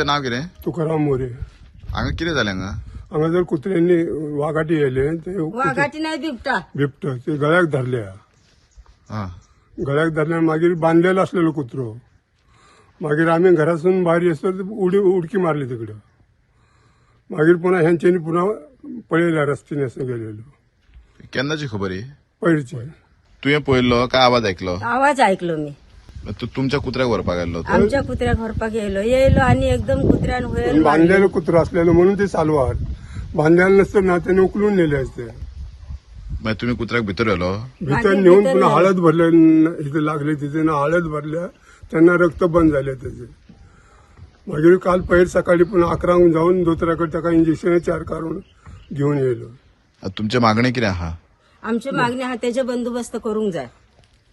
तुमचें नाव कितें? तुकाराम मोरे. हांगा कितें जालें हांगा? हांगा जर कुत्र्यांनी वाघाटी येयले ते वाघाटी नाही बिबटा बिबट ते गळ्याक धरल्या. हां. गळ्याक धरल्या मागीर बांधलेलो असलेलो कुत्रो. मागीर आमी घरासून भायर येसर उडकी मारली तिकडे. मागीर पुन्हा ह्यांच्यांनी पुन्हा पळयल्या रस्त्याने असं गेलेलो. केन्नाची खबर ही? पयरचे. तुवें पळयल्लो काय आवाज आयकलो? आवाज ऐकलो मी. तुमच्या कुत्र्याक व्हरपाक गेल्लो तो? आमच्या कुत्र्याक व्हरपाक येयलो आणि एकदम कुत्र्यान वयर बांधलेलो कुत्रो असलेलो म्हणून ते चालवार. बांधलेलो नसताना त्याने उकलून नेले असते. मागीर तुमी कुत्र्याक भितर व्हेलो? भितर नेऊन पुन्हा हळद भरले इथे लागले तिथे हळद भरल्या त्यांना रक्त बंद झाले त्याचे. मागीर काल पयर सकाळी पुन्हा 11 जाऊन दोतोराकडे ताका इंजेक्शन 4 काढून घेऊन येयलो. तुमचे मागणी कितें आहा? आमची मागणी हा त्याचे बंदोबस्त करूंक जाय.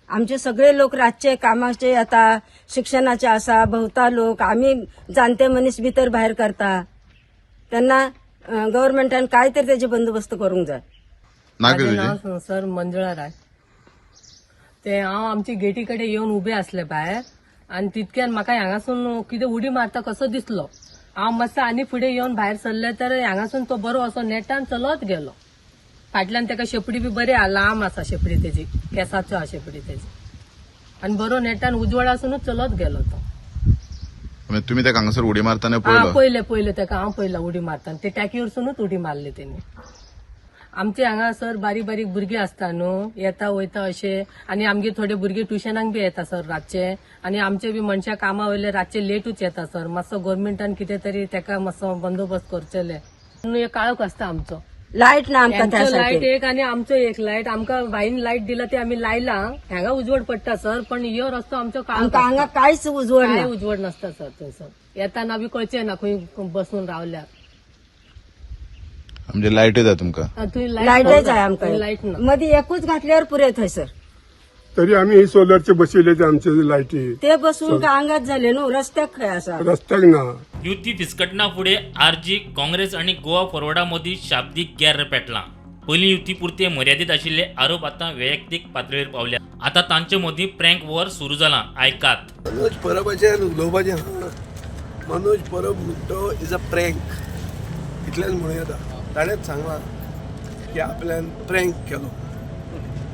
आमचे सगळे लोक रातचे कामाचे आता शिक्षणाचे आसा भोवता लोक आम्ही जाणते मनीस भितर भायर करता त्यांना गव्हर्नमेंटान काय तरी त्याचे बंदोबस्त करूंक जाय. माझे नाव संसार मंजुळा राय. ते हांव आमची गेटी कडेन येवन उबे असले भायर आणि तितक्यान म्हाका हांगासून कितें उडी मारता कसो दिसलो. हांव मातसो आनी फुडें येवन भायर सरले तर हांगासून तो बरो असो नेटान चलत गेलो. फाटल्यान ताका शेपडी बी बरी लांब आसा शेपडी तेजी केंसाच्यो आसा शेपडी तेजी आनी बरो नेटान उजवाडासूनच चलत गेलो तो. तुमी ताका हांगासर उडी मारतना पळयलो? पयले ताका हांव पळयला उडी मारतना ते टाकीवरसूनच उडी मारली तेणी. आमचे हांगासर बारीक बारीक भुरगीं आसता न्हू येता वयता अशे आनी आमगे थोडे भुरगे ट्युशनाक बी येता सर रातचे आनी आमचे बी मनशां कामा वयले रातचे लेटूच येता सर. मातसो गव्हर्नमेंटान कितें तरी ताका मातसो बंदोबस्त करचेले. एक काळोख आसता आमचो लाईट ना आमकां लाईट एक आणि आमचो एक लाईट आमकां बाईन लाईट दिला ते आम्ही लायला हांगा उजवड पडटा सर पण यो रस्तो आमचो हांगा कांयच उजवड काय ना. उजवड नसता सर थंयसर येताना बी कळचें ना खंय बसून रावल्यार. म्हणजे लायट जाय तुमकां? लाईटच आहे आमकां लाईट ना मदीं एकूच घातल्यावर पुरे थंयसर. तरी आम्ही हे सोलरचे बसवले ते आमचे लाईटी ते बसून का अंगात झाले न्हू रस्त्याक खंय आसा. रस्त्याक ना. युती फिसकटण्यापुढे आरजी काँग्रेस आणि गोवा फॉरवर्डामोदी शाब्दीक गॅर पेटला. पहिली युती पुरते मर्यादित आशिल्ले आरोप आता वैयक्तिक पातळीवर पावल्या. आता तांचे मदीं प्रँक वॉर सुरू जाला. ऐकात. मनोज परबाचेर उलोवपाचें. मनोज परब म्हणटो इज अ प्रँक इतलेंच म्हणूं येता. ताणेंच सांगलां की आपल्यान प्रँक केलो.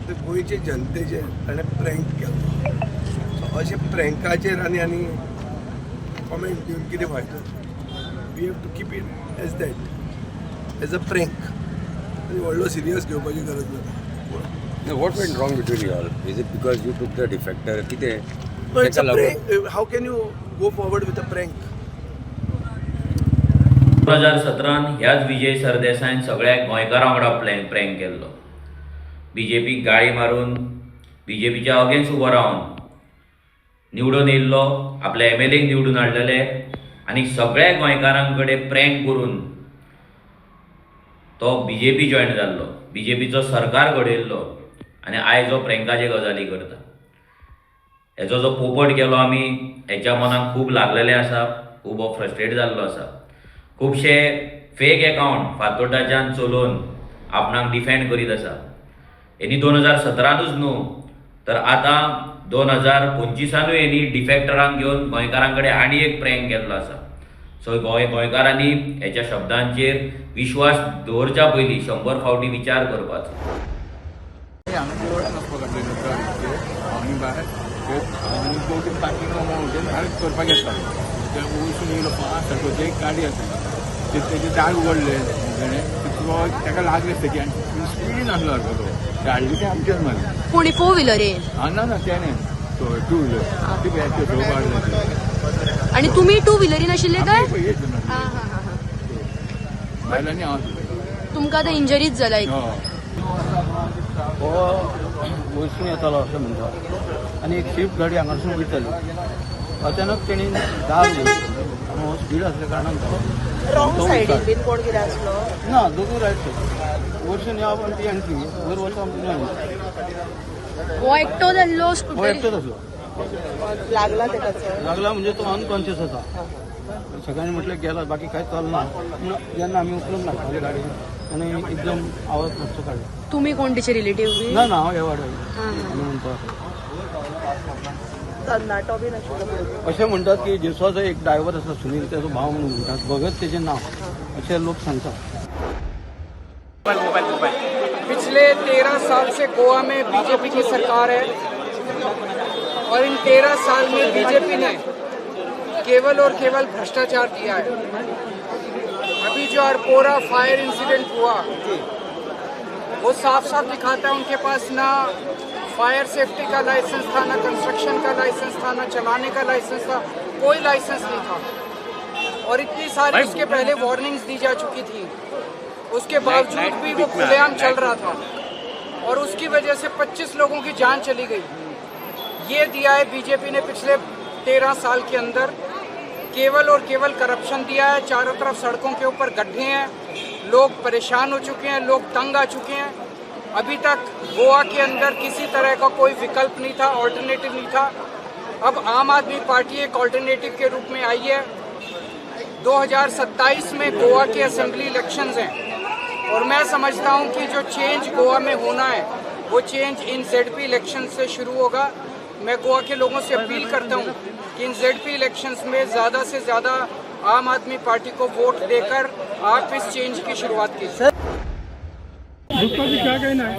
ते गोंयचे जनतेचेर ताणें प्रँक केलो. सो अशे प्रँकाचेर आनी कॉमेंट दिवन कितें फायदो. We have to keep it as that as a prank. आनी व्हडलो सिरियस घेवपाची गरज ना. What went wrong between you all? Is it because you took the defector? No, it's a prank. How can you go forward with a prank? 2017 ह्याच विजय सरदेसायन सगळ्या गोंयकारां वांगडा prank केल्लो. बीजेपीक गाळी मारून बीजेपीच्या अगेन्स्ट उबो रावन निवडून येयल्लो आपल्या MLAक निवडून हाडलेले आनी सगळ्या गोंयकारां कडेन प्रँक करून तो बीजेपी जॉयन जाल्लो. बीजेपीचो सरकार घडयल्लो आनी आयज हो प्रँकाचे गजाली करता. हेचो जो पोपट केलो आमी हेच्या मनाक खूब लागलेले आसा. खूब हो फ्रस्ट्रेट जाल्लो आसा. खुबशे फेक अकाउंट फातोर्डाच्यान चलोवन आपणाक डिफेंड करीत आसा. हेणी 2017च न्हू तर आतां 2025 हेणी डिफेक्टरांक घेवन गोंयकारां कडेन आनी एक प्रँक केल्लो आसा. सो गोंयकारांनी हेच्या शब्दांचेर विश्वास दवरच्या पयलीं 100 फावटी विचार करपाचो. करपाक येता ते वयसून येयलो 5 सारको गाडी आसा तेजे दार उगडले ताका लागले तेजे आनी स्पीडीन आसलो सारको तो हाडली ते आमचेच मारले. कोणी 4 व्हिलर ना तेणे 2 व्हिलर आणि तुम्ही 2 व्हिलरीन आशिल्ले काय? बायलांनी हांव तुमकां आतां इंजरीज जाला एक. हो वयसून येतालो अशें म्हणटा आनी एक स्विफ्ट गाडी हांगासून वयताली. अचानक तेणी दाब दिलो स्पीड आसल्या कारणान ना दोगूय रायट सायड वयसून या पण ती एंट्री वयर वचून हो एकटो जाल्लो. हो एकटोच आसलो. लागला म्हणजे तो अनकॉन्शियस आसा. सगळ्यांनी म्हटलं गेला बाकी कांय चलना. जेन्ना आमी उखलूंक लागले गाडी आनी एकदम आवाज मातसो काडलो. तुम्ही कोण तिचे रिलेटिव्ह? ना हांव हे वाड्यार आमी म्हणटा तरणाटो बीन आशिल्लो अशें म्हणटात की जेसोचो एक ड्रायव्हर आसा सुनील तेजो भाव म्हणून म्हणटात भगत तेजें नांव अशें लोक सांगतात. पिछले 13 साल से गोवा में बीजेपी की सरकार है और इन 13 साल में बीजेपी ने केवल और केवल भ्रष्टाचार किया है. अभी जो अरपोरा फायर इंसिडेंट हुआ वो साफ साफ दिखाता है उनके पास ना फायर सेफ्टी का लाइसेंस था, ना कंस्ट्रक्शन का लाइसेंस था, ना चलाने का लाइसेंस था, कोई लाइसेंस नहीं था. और इतनी सारी उसके पहले वार्निंग्स दी जा चुकी थी, उसके बावजूद भी वो खुलेआम चल रहा था और उसकी वजह से 25 लोगों की जान चली गई. ये दिया है बीजेपी ने पिछले 13 साल के अंदर. केवल और केवल करप्शन दिया है. चारों तरफ सड़कों के ऊपर गड्ढे हैं, लोग परेशान हो चुके हैं, लोग तंग आ चुके हैं. अभी तक गोवा के अंदर किसी तरह का कोई विकल्प नहीं था, ऑल्टरनेटिव नहीं था. अब आम आदमी पार्टी एक ऑल्टरनेटिव के रूप में आई है. 2027 में गोवा के असेंबली इलेक्शंस हैं और मैं समझता हूं कि जो चेंज गोवा में होना है वो चेंज इन ZP इलेक्शन से शुरू होगा. मैं गोवा के लोगों से अपील करता हूं कि इन ZP इलेक्शंस में ज़्यादा से ज़्यादा आम आदमी पार्टी को वोट देकर आप इस चेंज की शुरुआत कीजिए. गुप्ता जी क्या कहना है?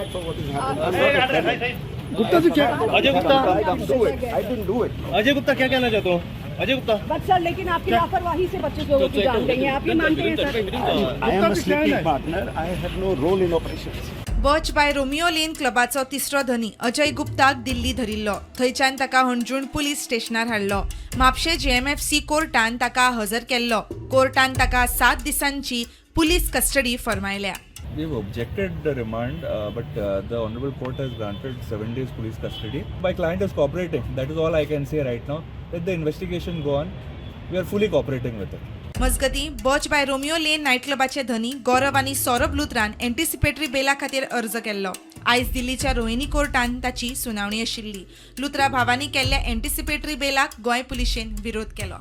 गुप्ता जी क्या? अजय गुप्ता क्या कहना चाहते हो? अजय गुप्ता बट सर लेकिन आपकी लापरवाही से 25 लोगों की जान गई है, आप ये मानते हैं sir? I am a sleeping partner. I have no role in operations. बच बाय रोमियो लेन क्लबाचो तिसरो धनी अजय गुप्ताक दिल्ली धरिल्लो. थंयच्यान ताका हणजूण पुलीस स्टेशनार हाडलो. म्हापशे JMFC कोर्टान ताका हजर केल्लो. कोर्टान ताका 7 दिसांची पुलीस कस्टडी फरमायल्या. We have objected the remand, but the Honorable Court has granted 7 days police custody. My client is cooperating. That is all I can say right now. Let the investigation go on. We are fully cooperating with it. मजगती बच by Romeo Lane night क्लबाचे धनी गौरव आनी Saurabh लुथरान anticipatory Bela खातीर अर्ज केल्लो. आयज दिल्लीच्या रोहिणी कोर्टान ताची सुनावणी आशिल्ली. लुथरा भावांनी केल्ल्या एंटिसिपेटरी बेलाक गोंय पुलिशेन विरोध केलो.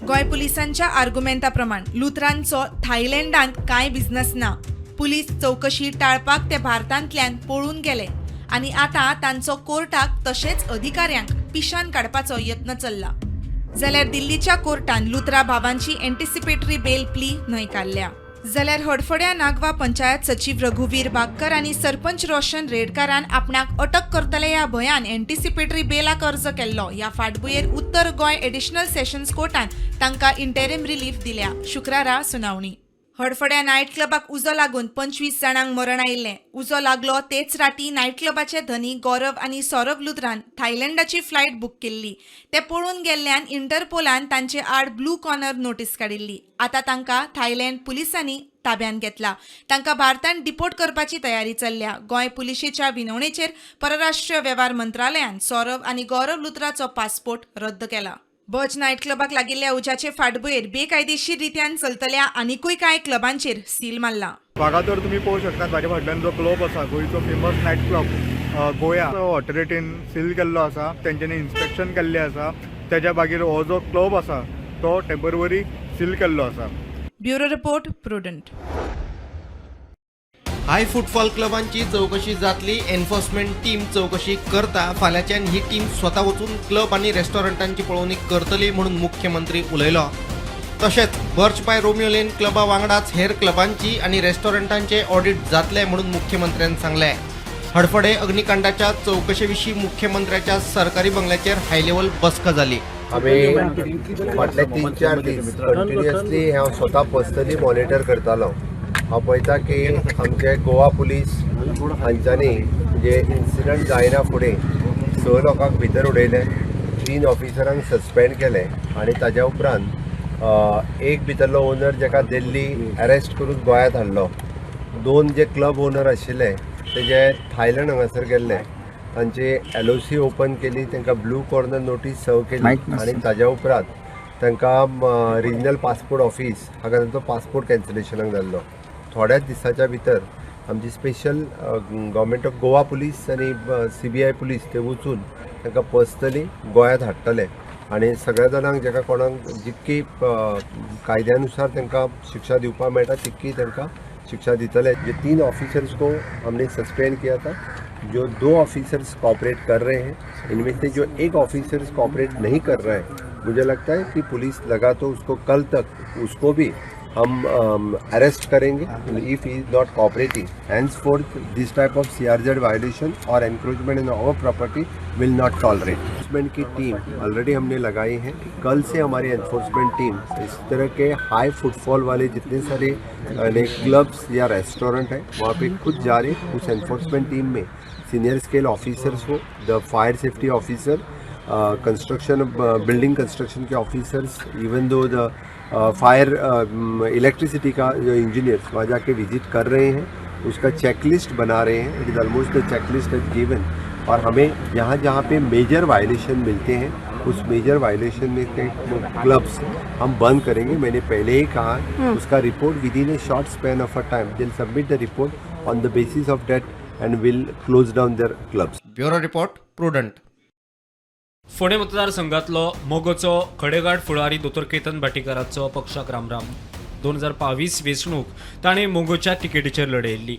गोंय पुलिसांच्या आर्ग्युमेंटा प्रमाण लुथरांचो थायलँडांत कांय बिझनेस ना. पुलीस चौकशी टाळपाक ते भारतांतल्यान पळून गेले आनी आतां तांचो कोर्टाक तशेंच अधिकाऱ्यांक पिशान काडपाचो यत्न चल्ला. जाल्यार दिल्लीच्या कोर्टान लुथरा भावांची एंटिसिपेटरी बेल प्ली न्हयकारल्या. जाल्यार हडफड्या नागवा पंचायत सचिव रघुवीर बागकर आनी सरपंच रोशन रेडकारान आपणाक अटक करतले ह्या भंयान एंटिसिपेटरी बेलाक अर्ज केल्लो. ह्या फाटभुंयेर उत्तर गोंय एडिशनल सेशन्स कोर्टान तांकां इंटेरिम रिलीफ दिल्या. शुक्रारा सुनावणी. हडफड्या नायट क्लबाक उजो लागून 25 जाणांक मरण आयिल्लें. उजो लागलो तेच राती नायट क्लबाचे धनी गौरव आनी सौरभ लुथरान थायलँडाची फ्लायट बूक केल्ली. ते पळून गेल्ल्यान इंटरपोलान तांचे आड ब्लू कॉर्नर नोटीस काडिल्ली. आतां तांकां थायलँड पुलिसांनी ताब्यात घेतला. तांकां भारतांत डिपोर्ट करपाची तयारी चल्ल्या. गोंय पुलिशेच्या विनवणेचेर परराष्ट्र वेव्हार मंत्रालयान सौरभ आनी गौरव लुथराचो पासपोर्ट रद्द केला. बच नायट क्लबाक लागिल्ल्या उज्याचे फाटभुंयेर बेकायदेशीर रित्यान चलतल्या आनीकूय कांय क्लबांचेर सील मारला. वागातोर तुम्ही पळोवंक शकतात ताचे फाटल्यान जो क्लब आसा गोंयचो फेमस नायट क्लब गोया ऑथॉरिटीन सील केल्लो आसा. तेंच्यांनी इन्स्पेक्शन केल्लें आसा. तेज्या मागीर हो जो क्लब आसा तो टेम्पररी सील केल्लो आसा. Bureau report Prudent. हाय फुटबॉल क्लबांची चौकशी जातली. एन्फोर्समेंट टीम चौकशी करता. फाल्यांच्यान ही टीम स्वता वचून क्लब आनी रेस्टॉरंटांची पळोवणी करतली म्हणून मुख्यमंत्री उलयलो. तशेंच बर्च बाय रोमियो लेन क्लबा वांगडाच हेर क्लबांची आनी रेस्टॉरंटांचे ऑडिट जातले म्हणून मुख्यमंत्र्यान सांगले. हडफडे अग्निकांडाच्या चौकशे विशीं मुख्यमंत्र्याच्या सरकारी बंगल्याचेर हाय लेवल बसका जाली. आम्ही फाटले 3-4 दीस कंटिन्युअसली हांव स्वता पर्सनली मॉनिटर करतालो. हांव पळयता की आमचे गोवा पुलीस हांच्यांनी जे इन्सिडंट जायना फुडें 6 लोकांक भितर उडयले, 3 ऑफिसरांक सस्पेंड केले आनी ताज्या उपरांत एक भितरलो ओनर जेका दिल्ली अरेस्ट करून गोंयांत हाडलो. 2 जे क्लब ओनर आशिल्ले तेजे थायलंड हांगासर गेल्ले. तांची LOC ओपन केली, तांकां ब्लू कॉर्नर नोटीस सर्व केली आनी ताज्या उपरांत तांकां रिजनल पासपोर्ट ऑफिस हाका तांचो पासपोर्ट कॅन्सलेशनाक जाल्लो. थोड्याच दिसाच्या भितर आमची special government of Goa police आनी CBI पुलीस ते वचून तांकां पर्सनली गोंयांत हाडटले आनी सगळ्या जाणांक जेका कोणाक जितकी कायद्यानुसार तांकां शिक्षा दिवपाक मेळटा तितकी तांकां शिक्षा दितले. जे 3 ऑफिसर्स को हमने सस्पेंड किया था, जो 2 ऑफिसर्स कॉपरेट कर रहे हैं, इनमें से जो एक ऑफिसर्स कॉपरेट नहीं कर रहा है, मुझे लगता है कि पुलिस लगा तो उसको कल तक उसको भी हम अरेस्ट करेंगे if he is not cooperating. henceforth this type of CRZ violation और encroachment in our property will not tolerate. Enforcement की टीम ऑलरेडी हमने लगाई है. कल से हमारी एनफोर्समेंट टीम इस तरह के हाई फुटफॉल वाले जितने सारे क्लब्स या रेस्टोरेंट हैं वहाँ पे खुद जा रहे. उस एनफोर्समेंट टीम में सीनियर स्केल ऑफिसर्स हो, the fire safety officer, construction building construction के officers, even though the fire electricity का जो इंजीनियर्स वहाँ जाके विजिट कर रहे हैं, उसका चेकलिस्ट बना रहे हैं. It is almost the checklist is given. और हमें जहाँ पे मेजर वायलेशन मिलते हैं उस मेजर वायलेशन में के क्लब्स हम बंद करेंगे. मैंने पहले ही कहा उसका report with in a short span of a time will submit the report on the basis of date and will close down their clubs. Bureau report Prudent. Ponda मतदारसंघातलो मोगोचो खडेगाड फुडारी दोतोर केतन भाटीकाराचो पक्षाक रामराम. 2022 वेंचणूक ताणें मोगोच्या तिकेटीचेर लढयल्ली.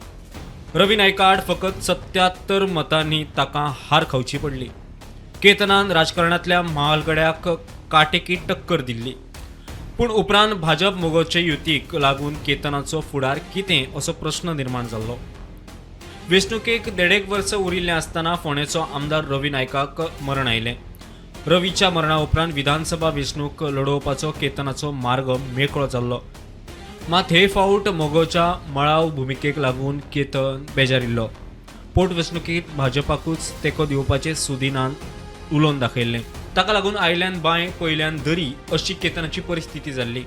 रवी नायकाड फकत 77 मतांनी ताका हार खावची पडली. केतनान राजकारणांतल्या महालगड्याक काटेकी टक्कर दिल्ली. पूण उपरांत भाजप मोगोचे युतीक लागून केतनाचो फुडार कितें असो प्रश्न निर्माण जाल्लो. वेंचणुकेक 1.5 वर्स उरिल्लें आसतना फोंडेचो आमदार रवी नायकाक मरण आयलें. रवीच्या मरणा उपरांत विधानसभा वेंचणूक लडोवपाचो केतनाचो मार्ग मेकळो जाल्लो. मात हे फावट मोगोच्या मळाव भुमिकेक लागून केतन बेजारिल्लो. पोटवेंचणुकीत भाजपाकूच तेंको दिवपाचे सुदिनान उलोवन दाखयल्लें. ताका लागून आयल्यान बाय पयल्यान दरी अशी केतनाची परिस्थिती जाल्ली.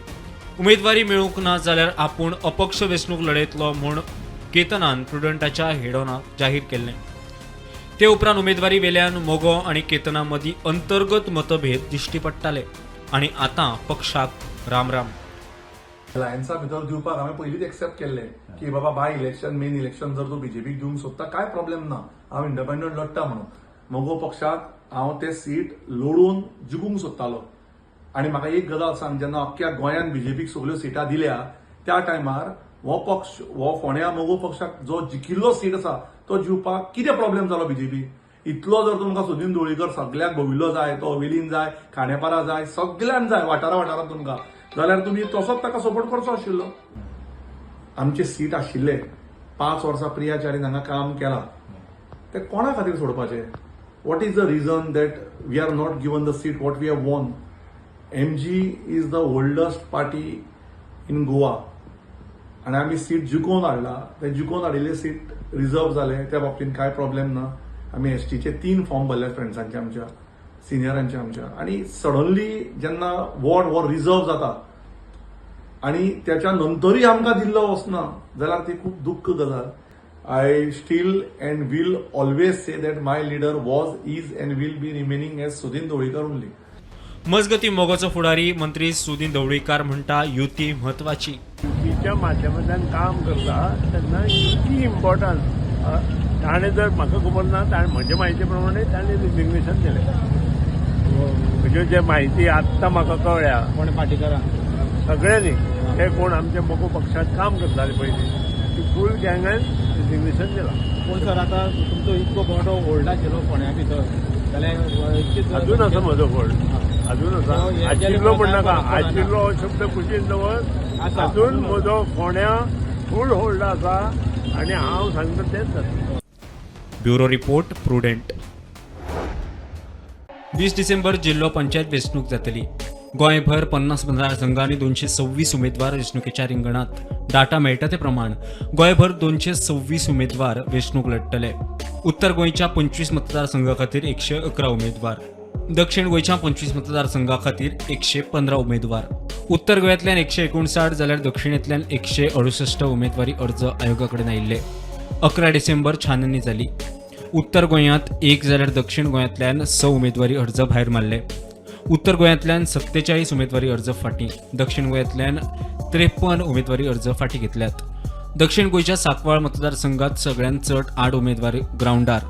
उमेदवारी मेळूंक ना जाल्यार आपूण अपक्ष वेंचणूक लडयतलो म्हूण केतनान प्रुडंटाच्या हेडोनाक जाहीर केल्लें. ते उपरांत उमेदवारी वेल्यान मोगो आनी केतना मदीं अंतर्गत मतभेद दिश्टी पडटाले आनी आतां पक्षाक रामराम. लायन्सा भितर दिवपाक हांवें पयलींच एक्सेप्ट केल्लें की बाबा बाय इलेक्शन मेन इलेक्शन जर तूं बीजेपीक दिवंक सोदता काय प्रॉब्लेम ना, हांव इंडिपेंडंट लढटा म्हणून. मोगो पक्षाक हांव तें सीट लडून जिखूंक सोदतालो. आनी म्हाका एक गजाल सांग, जेन्ना अख्ख्या गोंयांत बीजेपीक सगल्यो सिटां दिल्या त्या टायमार हो पक्ष हो फोंड्या मोगो पक्षाक जो जिखिल्लो सीट आसा तो जिवपाक कितें प्रॉब्लेम जालो बीजेपी? इतलो जर तुमकां सुदीन धवळीकर सगळ्याक भोविल्लो जाय, तो वेलीन जाय, खांडेपारा जाय, सगळ्यान जाय वाठारांत तुमकां, जाल्यार तुमी तसोच ताका सपोर्ट करचो आशिल्लो. आमचे सीट आशिल्ले 5 वर्सां प्रियाचारीन हांगा काम केलां, ते कोणा खातीर सोडपाचे? What is the reason that we are not given the seat what we have won? MG is the oldest party in Goa आणि आम्ही सीट जिखून हाडला. ते जिखून हाडिल्ले सीट रिजर्व जाले, त्या बाबतीत काय प्रॉब्लेम ना. आम्ही STचे 3 फॉर्म भरले फ्रेंड्सांचे, आमच्या सिनियरांचे आमच्या. आणि सडनली जेन्ना वॉर्ड वो रिजर्व जाता आणि त्याच्या नंतरही आमकां दिल्लो वचना जाल्यार ती खूप दुःख गजाल. I still and will always say that my leader was, is and will be remaining as Sudin Dhavalikar only. मजगती मोगोचो फुडारी मंत्री सुदीन ढवळीकार म्हणटा युती म्हत्वाची. युतीच्या माध्यमांतल्यान काम करता तेन्ना युती इम्पॉर्टंट. ताणें जर म्हाका खबर ना, ताणें म्हजे म्हायती प्रमाणे ताणें रिजिग्नेशन केलें. म्हज्यो जे म्हायती आत्तां म्हाका कळ्ळ्या कोण पाटीकारान सगळ्यांनी ते कोण आमच्या मोगो पक्षात काम करताले पयलीं ती फूल गँगान रिजिग्नेशन केलां. पूण सर आतां तुमचो इतको मोठो होल्ड आशिल्लो फोंड्या भितर जाल्यार अजून आसा म्हजो होल्ड, अजून आसा. आशिल्लो म्हणनाका, आशिल्लो हो शब्द कुशीन दवर. अजून म्हजो फोंड्या फूल होल्ड आसा आनी हांव सांगता तेच जाता. Bureau report prudent. 20 डिसेंबर जिल्लो पंचायत वेंचणूक जातली. गोंयभर 50 मतदारसंघांनी 226 उमेदवार वेंचणुकेच्या रिंगणात. डाटा मेळटा ते प्रमाण गोंयभर 226 उमेदवार वेंचणूक लढतले. उत्तर गोंयच्या 25 मतदारसंघा खातीर 111 उमेदवार, दक्षिण गोंयच्या 25 मतदारसंघा खातीर 115 उमेदवार, उत्तर गोंयांतल्यान 159 जाल्यार दक्षिणेंतल्यान 168 उमेदवारी अर्ज आयोगा कडेन आयिल्ले. 11 डिसेंबर छाननी जाली. उत्तर गोंयांत 1 जाल्यार दक्षिण गोंयांतल्यान 6 उमेदवारी अर्ज भायर मारले. उत्तर गोंयांतल्यान 47 उमेदवारी अर्ज फाटीं, दक्षिण गोंयांतल्यान 53 उमेदवारी अर्ज फाटीं घेतल्यात. दक्षिण गोंयच्या सांकवाळ मतदारसंघात सगळ्यांत चड 8 उमेदवारी ग्रावंडार.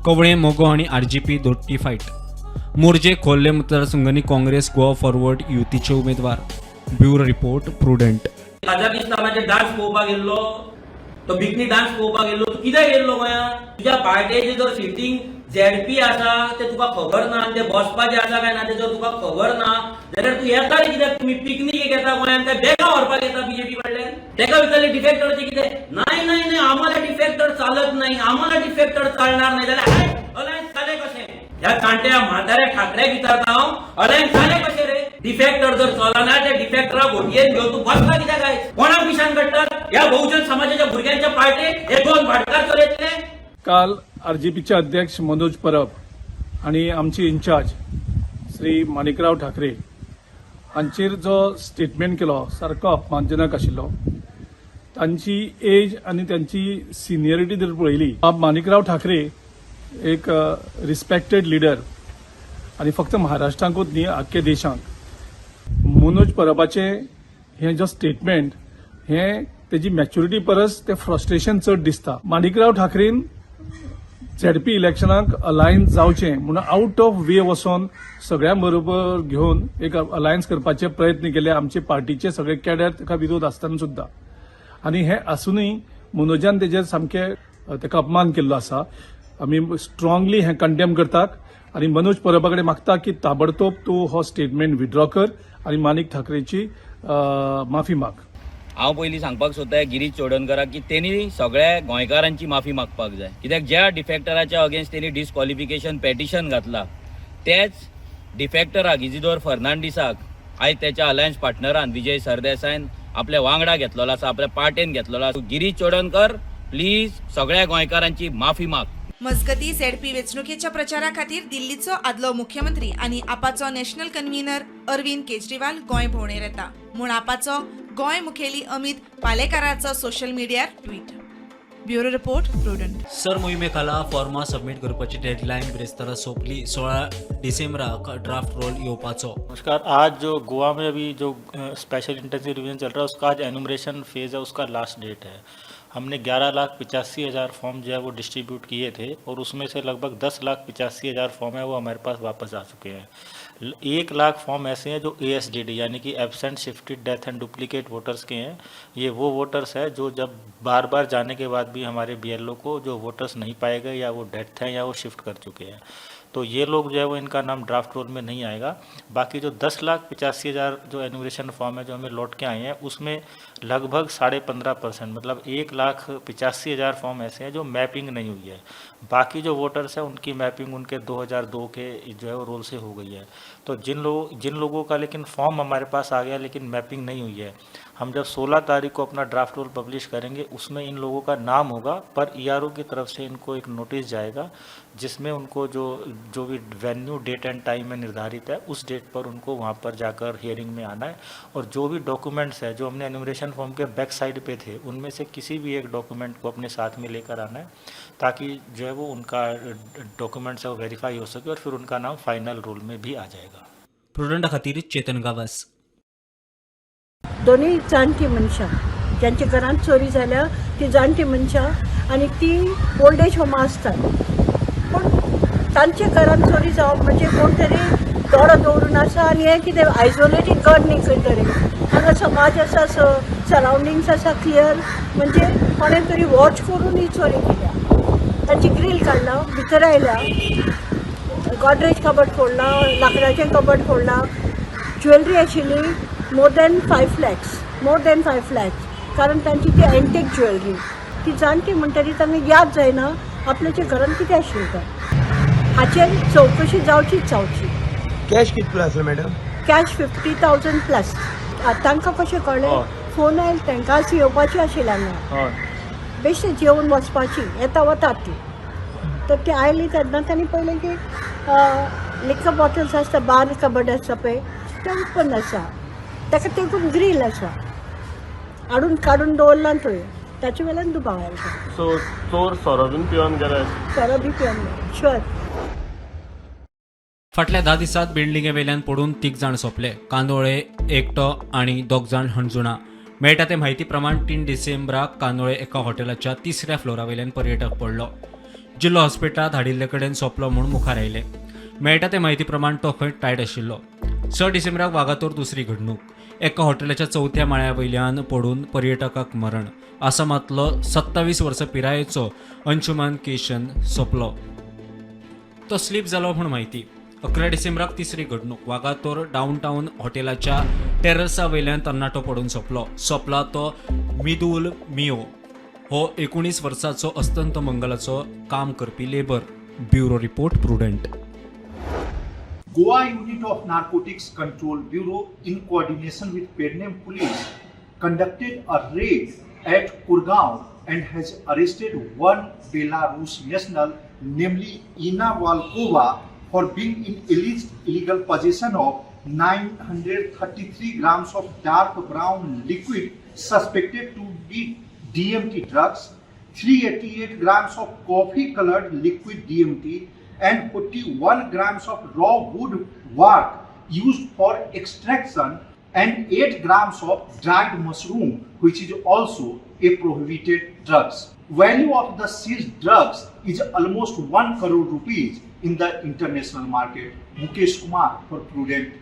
कवळे, मोगो आनी RGP दोट्टी फायट. मोरजे, खोर्ले मतदारसंघांनी काँग्रेस, गोवा फॉरवर्ड युतीचे उमेदवार. Bureau report Prudent. कझाकिस्तानाचे डान्स पळोवपाक गेल्लो तो बिकनी डान्स पळोवपाक गेल्लो तूं कित्याक येयल्लो गोंयांत? तुज्या पार्टेचें जर सिटींग झेडपी आसा ते तुका खबर ना, ते बसपाचें आसा काय ना ते जर तुका खबर ना जाल्यार तूं येता कित्याक? तुमी पिकनीक येता गोंयांत काय बेगा व्हरपाक येता बीजेपी कडल्यान? तेका विचारले डिफेक्टरचे कितें? नाही नाही नाही आम्हाला डिफेक्टर चालत नाही, आम्हाला डिफेक्टर चालणार नाही जाल्यार अलायन्स जालें कशें? ह्या जाणट्या म्हाताऱ्या ठाकऱ्याक विचारता हांव, अलायन्स जालें कशें रे? डिफेक्टर जर चलना त्या डिफेक्टराक घोटयेन घेवन तूं बसला कित्याक काय? कोणाक निशाण काडटात? ह्या बहुजन समाजाच्या भुरग्यांच्या पार्टेक हे दोन भाटकार चलयतले? काल आरजेपीचे अध्यक्ष मनोज परब आणि आमचे इन्चार्ज श्री माणिकराव ठाकरे हांचेर जो स्टेटमेंट केलो सारको अपमानजनक आशिल्लो. तांची एज आनी तांची सिनियरिटी जर पळयली, माणिकराव ठाकरे एक रिस्पेक्टेड लिडर आनी फक्त महाराष्ट्रांकूच न्ही आख्ख्या देशांक. मनोज परबाचे हे जो स्टेटमेंट हे तेजी मॅच्युरिटी परस ते फ्रस्ट्रेशन चड दिसता. माणिकराव ठाकरेन झेडपी इलेक्शनाक अलायन्स जावचें म्हणून आउट ऑफ वे वचोन सगळ्यां बरोबर घेवन एक अलायन्स करपाचे प्रयत्न केले. आमचे पार्टीचे सगळे कॅडर ताका विरोध आसतना सुद्दां. आनी हे आसूनय मनोजान तेजेर सामकें ताका अपमान केल्लो आसा. आमी स्ट्रॉंगली हे कंडेम करतात आनी मनोज परबा कडेन मागता की ताबडतोब तूं हो स्टेटमेंट विथड्रॉ कर आनी माणिक ठाकरेची माफी माग. हांव पयलीं सांगपाक सोदतां गिरीश चोडणकराक की तेणी सगळ्या गोंयकारांची माफी मागपाक जाय. कित्याक ज्या डिफेक्टराच्या अगेन्स्ट तेणी डिस्क्वॉलिफिकेशन पेटिशन घातला तेच डिफेक्टराक इजिदोर फर्नांडिसाक आयज त्याच्या अलायन्स पार्टनरान विजय सरदेसायन आपल्या वांगडा घेतलेलो आसा, आपल्या पार्टेन घेतलेलो आसा. गिरीश चोडणकर प्लीज सगळ्या गोंयकारांची माफी माग. मजगती झेडपी वेंचणुकेच्या प्रचारा खातीर दिल्लीचो आदलो मुख्यमंत्री आनी आपाचो नॅशनल कन्व्हिनर अरविंद केजरीवाल गोंय भोंवडेर येता म्हूण आपाचो गोंय मुखेली अमित पालेकाराचो सोशल मिडियार tweet. Bureau report Prudent. SIR मोहिमे खाला फॉर्मा सबमिट करपाची डेडलाइन बिरेस्तारा सोंपली. 16 डिसेंबराक ड्राफ्ट रोल येवपाचो. नमस्कार. आज जो गोवा में अभी जो स्पेशल इंटेंसिव रिवीजन चल रहा है उसका आज एनुमरेशन फेज़ है, उसका लास्ट डेट है. हमने 11,85,000 फॉर्म जो है वो डिस्ट्रीब्यूट किए थे और उसमें से लगभग 10,85,000 फॉर्म है वो हमारे पास वापस आ चुके हैं. 1 लाख फॉर्म ऐसे हैं जो ASDD यानी कि absent, shifted, death and duplicate voters के हैं. ये वो वोटर्स हैं जो जब बार बार जाने के बाद भी हमारे BLO को जो वोटर्स नहीं पाए गए या वो डेथ हैं या वो शिफ्ट कर चुके हैं. तो ये लोग जो है वो इनका नाम ड्राफ्ट रोल में नहीं आएगा. बाकी जो 10,85,000 जो एनुमरेशन फॉर्म है जो हमें लौट के आए हैं उसमें लगभग 15.5% मतलब 1,85,000 फॉर्म ऐसे हैं जो मैपिंग नहीं हुई है. बाकी जो वोटर्स हैं उनकी मैपिंग उनके 2002 के जो है वो रोल से हो गई है. तो जिन लोगों का लेकिन फॉर्म हमारे पास आ गया लेकिन मैपिंग नहीं हुई है, हम जब 16 तारीख को अपना ड्राफ्ट रोल पब्लिश करेंगे उसमें इन लोगों का नाम होगा, पर ERO की तरफ से इनको एक नोटिस जाएगा जिसमें उनको जो भी वेन्यू, डेट एंड टाइम में निर्धारित है उस डेट पर उनको वहाँ पर जाकर हियरिंग में आना है. और जो भी डॉक्यूमेंट्स है जो हमने एनुमरेशन फॉर्म के बैक साइड पे थे उनमें से किसी भी एक डॉक्यूमेंट को अपने साथ में लेकर आना है ताकि जो है वो उनका डॉक्यूमेंट्स है वो वेरीफाई हो सके और फिर उनका नाम फाइनल रोल में भी आ जाएगा. प्रुडंट खातीर चेतन गावस. दोन्ही जाणटी मनशां ज्यांच्या घरांत चोरी जाल्या ती जाणटी मनशां आनी ती ओल्ड एज होमा आसतात. पूण तांच्या घरांत चोरी जावप म्हणजे कोण तरी दोरो दवरून आसा आनी हें कितें आयसोलेटेड घर न्ही खंय तरी. हांगा समाज आसा सरावंडिंग्स आसा क्लियर म्हणजे कोणें तरी वॉच करून ही चोरी केल्या. तांची ग्रील काडला, भितर आयल्या, गॉड्रेज कबड फोडला, लाकडाचें कबड फोडला, ज्वेलरी आशिल्ली more than 5 lakhs कारण तांची ती एंटीक ज्वेलरी. ती जाणटी म्हणटरी तांकां याद जायना आपल्याच्या घरान कितें आशिल्लें तें. हाचेर चवकशी जावचीच जावची. कॅश कितलो आसलो मॅडम? Cash 50,000 plus. तांकां कशें कळ्ळें? फोन आयले तांकां येवपाची आशिल्ली हांगा बेश्टे जेवून वचपाची, येता वतात ती. तर ती आयली तेन्ना तांणी पळयलें की लिकर बॉटल्स आसता, बार कबड आसता पळय तें ओपन आसा, ताका तेकून ग्रील आसा, हाडून काडून दवरला थंय. ताचे वेल्यान दुबाव आयला. सो चोर सोरो पिवन गेले? सोरो बी पिवन शुअर. फाटल्या 10 दिसांत बिल्डिंगे वेल्यान पडून 3 जाण सोंपले. कांदोळे एकटो आनी 2 जाण हणजुणा. मेळटा ते म्हायती प्रमाण 3 डिसेंबराक कांदोळे एका हॉटेलाच्या 3ऱ्या फ्लोरा वयल्यान पर्यटक पडलो. जिल्लो हॉस्पिटलांत हाडिल्ले कडेन सोंपलो म्हूण मुखार आयले. मेळटा ते म्हायती प्रमाण तो खंय टायट आशिल्लो. 6 डिसेंबराक वागातोर दुसरी घडणूक. एका हॉटेलाच्या 4थ्या माळ्यावयल्यान पडून पर्यटकाक मरण. आसामांतलो 27 वर्सां पिरायेचो अंशुमान केशन सोंपलो. तो स्लीप जालो म्हूण म्हायती. 11 डिसेंबराक तिसरी घडणूक. वागातोर डाऊनटाउन हॉटेलाच्या टेरसा वयल्यान तरणाटो पडून सोंपला तो मिदुल मियो हो 19 वर्सांचो अस्तंत मंगलाचो काम करपी labour. Bureau report Prudent. Goa Unit of Narcotics Control Bureau, in coordination with Pernem Police, conducted a raid at Kurgaon and has arrested one Belarus national, namely Ina Volkova, for being in illegal possession of 933 grams of dark brown liquid suspected to be DMT drugs, 388 grams of coffee-colored liquid DMT, and 41 grams of raw wood bark used for extraction, and 8 grams of dried mushroom, which is also a prohibited drugs. Value of the seized drugs is almost 1 crore rupees in the international market. Mukesh Kumar for Prudent.